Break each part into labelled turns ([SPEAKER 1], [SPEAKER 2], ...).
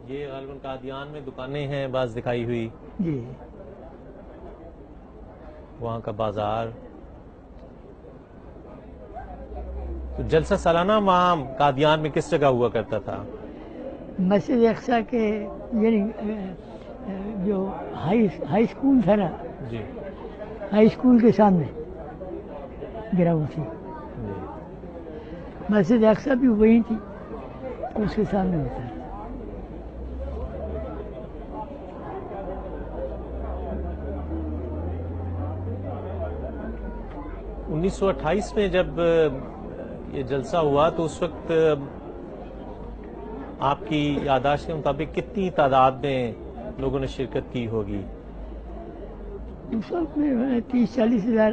[SPEAKER 1] یہ غالباً قادیان میں دکانیں ہیں بعض دکھائی ہوئی،
[SPEAKER 2] جی
[SPEAKER 1] وہاں کا بازار. تو جلسہ سالانہ وہاں قادیان میں کس جگہ ہوا کرتا تھا؟
[SPEAKER 2] مسجد اقصی کے یعنی جو ہائی اسکول تھا نا،
[SPEAKER 1] جی
[SPEAKER 2] ہائی اسکول کے سامنے گراؤنڈ تھی.
[SPEAKER 1] جی.
[SPEAKER 2] مسجد اقصی بھی وہیں تھی، اس کے سامنے ہوتا ہے.
[SPEAKER 1] 1928 میں جب یہ جلسہ ہوا تو اس وقت آپ کی یادداشت کے مطابق کتنی تعداد میں لوگوں نے شرکت کی ہوگی؟
[SPEAKER 2] اس وقت میں 30-40 ہزار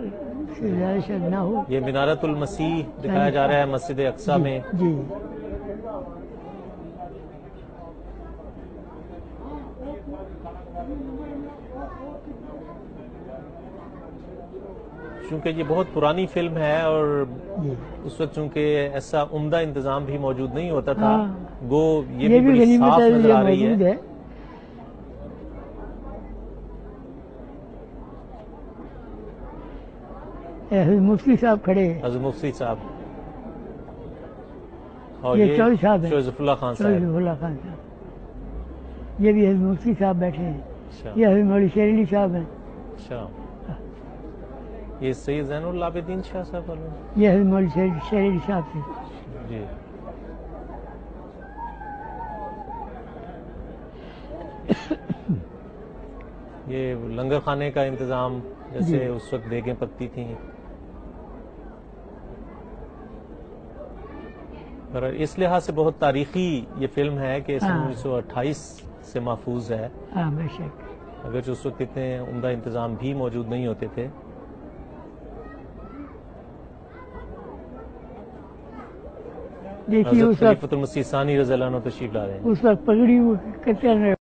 [SPEAKER 2] سے زیادہ شاید نہ ہو.
[SPEAKER 1] یہ منارۃ المسیح دکھایا جا رہا ہے مسجد اقصی میں.
[SPEAKER 2] جی
[SPEAKER 1] چونکہ یہ بہت پرانی فلم ہے اور
[SPEAKER 2] جی.
[SPEAKER 1] اس وقت چونکہ ایسا عمدہ انتظام بھی موجود نہیں ہوتا تھا،
[SPEAKER 2] ہاں.
[SPEAKER 1] گو یہ بھی بڑی
[SPEAKER 2] غنیمت
[SPEAKER 1] صاف
[SPEAKER 2] ہے،
[SPEAKER 1] نظر
[SPEAKER 2] یہ
[SPEAKER 1] آ رہی
[SPEAKER 2] موجود
[SPEAKER 1] ہے.
[SPEAKER 2] ہے. حضرت مفتی صاحب کھڑے ہیں،
[SPEAKER 1] حضرت مفتی صاحب اور
[SPEAKER 2] یہ چودھری صاحب ہیں،
[SPEAKER 1] شوزف اللہ خان
[SPEAKER 2] چودھری
[SPEAKER 1] صاحب.
[SPEAKER 2] ظفر اللہ خان صاحب. یہ بھی حضرت مفتی صاحب بیٹھے ہیں.
[SPEAKER 1] اچھا
[SPEAKER 2] یہ حضرت مولوی شیر علی صاحب ہیں.
[SPEAKER 1] اچھا. یہ سید زین العابدین شاہ صاحب والے ہیں؟
[SPEAKER 2] یہ حضرت مولوی شیر علی صاحب تھے.
[SPEAKER 1] جی. یہ لنگر خانے کا انتظام جیسے
[SPEAKER 2] جی.
[SPEAKER 1] اس وقت دیگیں پکتی تھیں، اور اس لحاظ سے بہت تاریخی یہ فلم ہے کہ سن
[SPEAKER 2] ہاں.
[SPEAKER 1] 1928 سے محفوظ ہے،
[SPEAKER 2] ہاں بے شک.
[SPEAKER 1] اگرچہ اس وقت اتنے عمدہ انتظام بھی موجود نہیں ہوتے تھے.
[SPEAKER 2] دیکھیے
[SPEAKER 1] حضرت
[SPEAKER 2] اس وقت
[SPEAKER 1] خلیفۃ المسیح ثانی رضی اللہ عنہ تشریف لا رہے ہیں.
[SPEAKER 2] اس وقت پگڑی وہ کرتے ہیں